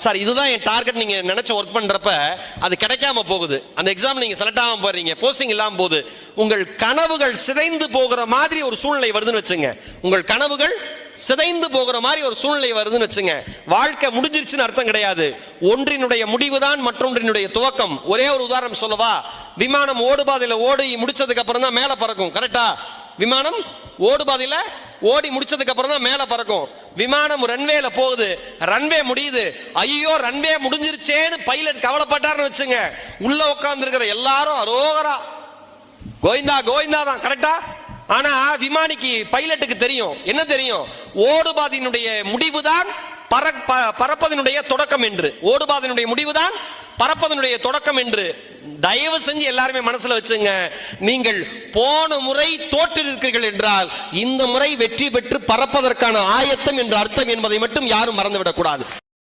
Sir இதுதான் என் target நீங்க நினைச்ச ஒர்க் பண்றப்ப அது கிடைக்காம போகுது, அந்த எக்ஸாம் நீங்க செலக்ட் ஆகாம போறீங்க, போஸ்டிங் இல்லாம போகுது, உங்கள் கனவுகள் சிதைந்து போகிற மாதிரி ஒரு சூழ்நிலை வருதுன்னு வச்சுங்க. உங்கள் கனவுகள் சிதைந்து போகிற மாதிரி ஒரு சூழ்நிலை வருதுன்னு வச்சுங்க. வாழ்க்கை முடிஞ்சிருச்சுன்னு அர்த்தம் கிடையாது. ஒன்றினுடைய முடிவுதான் மற்றொன்றினுடைய துவக்கம். ஒரே ஒரு உதாரணம் சொல்லவா? விமானம் ஓடுபாதையில ஓடி முடிச்சதுக்கு அப்புறம் தான் மேல பறக்கும். கரெக்டா? விமானம் ஓடுபாதையில ஓடி முடிச்சதுக்கு அப்புறம் தான் மேல பறக்கும். விமானம் ரன்வேல போகுது, ரன்வே முடியுது, ஐயோ ரன்வே முடிஞ்சிருச்சேன்னு பைலட் கவலைப்பட்டாருன்னு வச்சுங்க. உள்ள உட்கார்ந்து இருக்கிற எல்லாரும் அரோகரா கோவிந்தா கோவிந்தா தான். கரெக்டா? ஆனா விமானிக்கு பைலட்டுக்கு தெரியும், என்ன தெரியும்? ஓடுபாதையினுடைய முடிவுதான் பறப்பதனுடைய தொடக்கம் என்று. ஓடுபாதையினுடைய முடிவுதான் பறப்பதனுடைய தொடக்கம் என்று. தயவு செஞ்சு எல்லாருமே மனசுல வச்சுங்க. நீங்கள் போன முறை தோற்றிருக்கிறீர்கள் என்றால் இந்த முறை வெற்றி பெற்று பறப்பதற்கான ஆயத்தம் என்று அர்த்தம் என்பதை மட்டும் யாரும் மறந்துவிடக் கூடாது.